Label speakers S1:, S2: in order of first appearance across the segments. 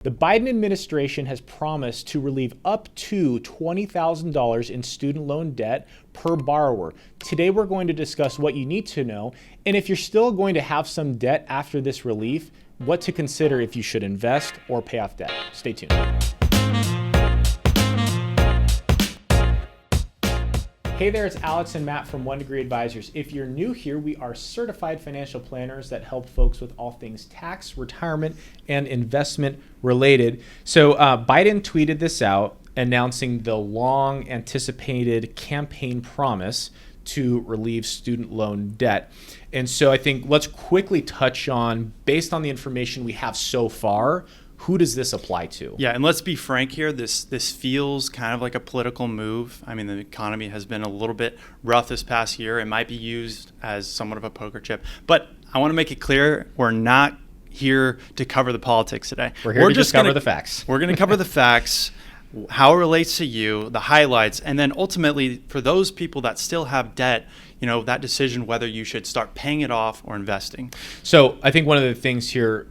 S1: The Biden administration has promised to relieve up to $20,000 in student loan debt per borrower. Today, we're going to discuss what you need to know, and if you're still going to have some debt after this relief, what to consider if you should invest or pay off debt. Stay tuned. Hey there, it's Alex and Matt from 1 Degree Advisors. If you're new here, we are certified financial planners that help folks with all things tax, retirement, and investment related. So Biden tweeted this out, announcing the long anticipated campaign promise to relieve student loan debt. And so I think let's quickly touch on, based on the information we have so far, who does this apply to?
S2: Yeah, and let's be frank here. This feels kind of like a political move. I mean, the economy has been a little bit rough this past year. It might be used as somewhat of a poker chip. But I want to make it clear, we're not here to cover the politics today.
S1: We're here to just cover the facts.
S2: We're going to cover the facts, how it relates to you, the highlights, and then ultimately for those people that still have debt, that decision whether you should start paying it off or investing.
S1: So I think one of the things here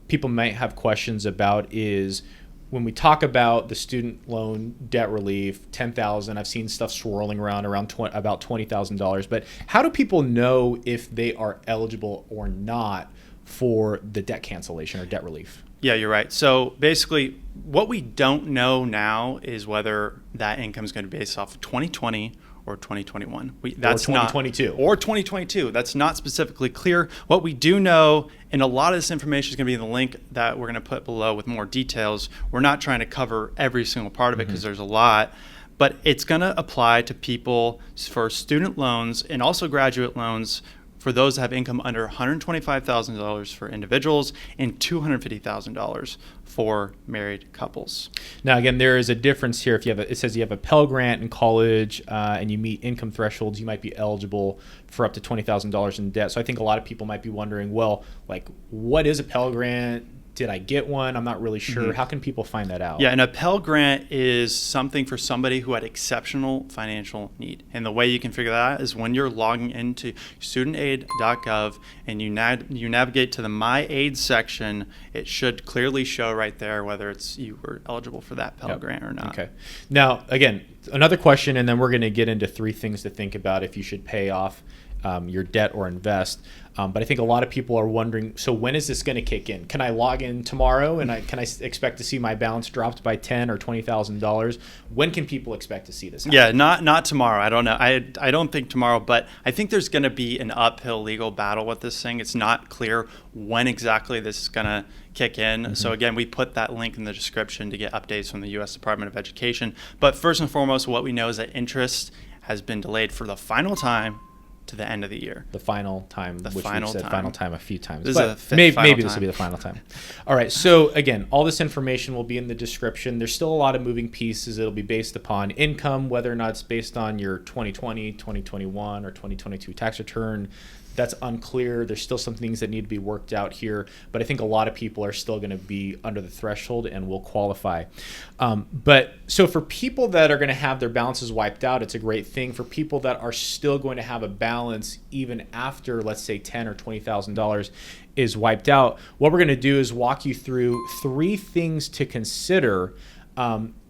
S1: people might have questions about is when we talk about the student loan debt relief, $10,000. I've seen stuff swirling around about $20,000. But how do people know if they are eligible or not for the debt cancellation or debt relief?
S2: Yeah, you're right. So basically, what we don't know now is whether that income is going to be based off of 2020 or 2021. That's
S1: or 2022.
S2: Or 2022. That's not specifically clear. What we do know, and a lot of this information is going to be in the link that we're going to put below with more details. We're not trying to cover every single part of it because there's a lot, but it's going to apply to people for student loans and also graduate loans for those that have income under $125,000 for individuals and $250,000 for married couples.
S1: Now, again, there is a difference here. If you have it says you have a Pell grant in college and you meet income thresholds, you might be eligible for up to $20,000 in debt. So I think a lot of people might be wondering, well, what is a Pell grant? Did I get one? I'm not really sure. How can people find that out?
S2: Yeah, and a Pell grant is something for somebody who had exceptional financial need. And the way you can figure that out is when you're logging into studentaid.gov and you navigate to the My Aid section, it should clearly show right there whether you were eligible for that Pell grant or not.
S1: Okay. Now, again, another question, and then we're going to get into 3 things to think about if you should pay off your debt or invest. But I think a lot of people are wondering, so when is this going to kick in? Can I log in tomorrow and can I expect to see my balance dropped by $10,000 or $20,000? When can people expect to see this happen?
S2: Yeah, not tomorrow. I don't know. I don't think tomorrow, but I think there's going to be an uphill legal battle with this thing. It's not clear when exactly this is going to kick in. So again, we put that link in the description to get updates from the U.S. Department of Education. But first and foremost, what we know is that interest has been delayed for the final time to the end of the year.
S1: The final time, which we've said final time a few times.
S2: This is
S1: maybe this will be the final time. All right. So again, all this information will be in the description. There's still a lot of moving pieces. It'll be based upon income, whether or not it's based on your 2020, 2021, or 2022 tax return. That's unclear. There's still some things that need to be worked out here, but I think a lot of people are still going to be under the threshold and will qualify. But so for people that are going to have their balances wiped out, it's a great thing. For people that are still going to have a balance even after, let's say, $10,000 or $20,000 is wiped out, what we're going to do is walk you through 3 things to consider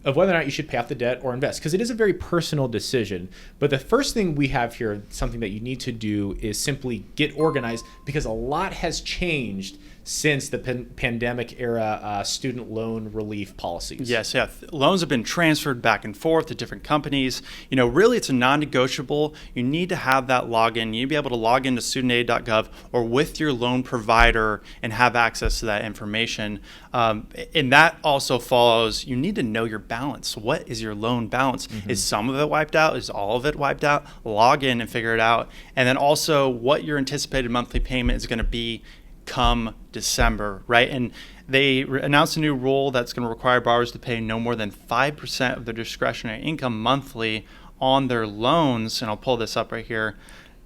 S1: of whether or not you should pay off the debt or invest, because it is a very personal decision. But the first thing we have here, something that you need to do, is simply get organized, because a lot has changed since the pandemic era student loan relief policies.
S2: Yes, yeah. Loans have been transferred back and forth to different companies. Really, it's a non-negotiable. You need to have that login. You need to be able to log into studentaid.gov or with your loan provider and have access to that information. And that also follows, you need to know your balance. What is your loan balance? Is some of it wiped out? Is all of it wiped out? Log in and figure it out. And then also what your anticipated monthly payment is going to be come December, right? And they announced a new rule that's going to require borrowers to pay no more than 5% of their discretionary income monthly on their loans. And I'll pull this up right here.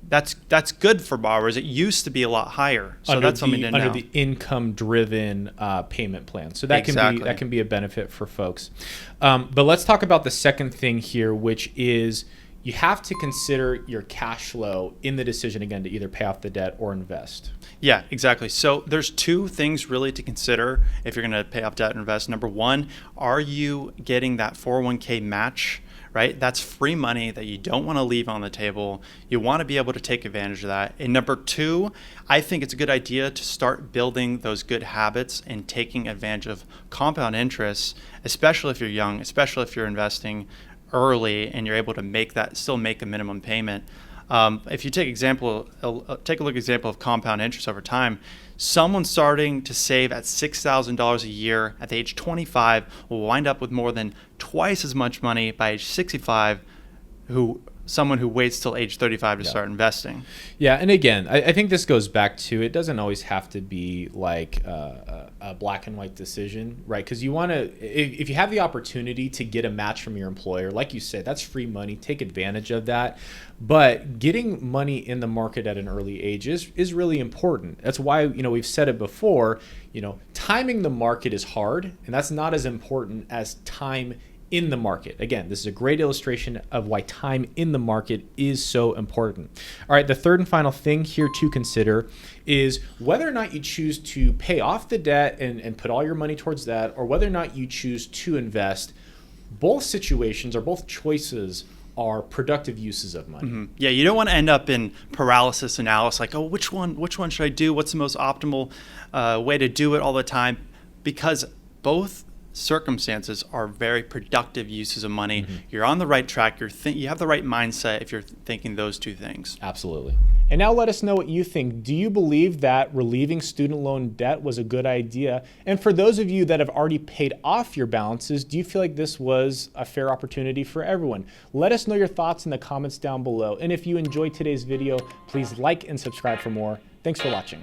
S2: That's good for borrowers. It used to be a lot higher, so that's something to know.
S1: Under the income-driven payment plan, so that can be a benefit for folks. But let's talk about the second thing here, which is you have to consider your cash flow in the decision, again, to either pay off the debt or invest.
S2: Yeah, exactly. So there's two things really to consider if you're going to pay off debt and invest. Number one, are you getting that 401k match? Right? That's free money that you don't want to leave on the table. You want to be able to take advantage of that. And number two, I think it's a good idea to start building those good habits and taking advantage of compound interest, especially if you're young, especially if you're investing early and you're able to still make a minimum payment. If you take a look at example of compound interest over time, someone starting to save at $6,000 a year at the age 25 will wind up with more than twice as much money by age 65 someone who waits till age 35 to start investing.
S1: Yeah, and again, I think this goes back to, it doesn't always have to be like a black and white decision, right? Because you want to, if you have the opportunity to get a match from your employer, like you said, that's free money, take advantage of that. But getting money in the market at an early age is really important. That's why, we've said it before, timing the market is hard, and that's not as important as time in the market. Again, this is a great illustration of why time in the market is so important. All right, the third and final thing here to consider is whether or not you choose to pay off the debt and put all your money towards that, or whether or not you choose to invest. Both situations, or both choices, are productive uses of money.
S2: Mm-hmm. Yeah, you don't want to end up in paralysis analysis, like, oh, which one should I do? What's the most optimal way to do it all the time? Because both circumstances are very productive uses of money. Mm-hmm. You're on the right track. You have the right mindset if you're thinking those two things.
S1: Absolutely. And now let us know what you think. Do you believe that relieving student loan debt was a good idea? And for those of you that have already paid off your balances, do you feel like this was a fair opportunity for everyone? Let us know your thoughts in the comments down below. And if you enjoyed today's video, please like and subscribe for more. Thanks for watching.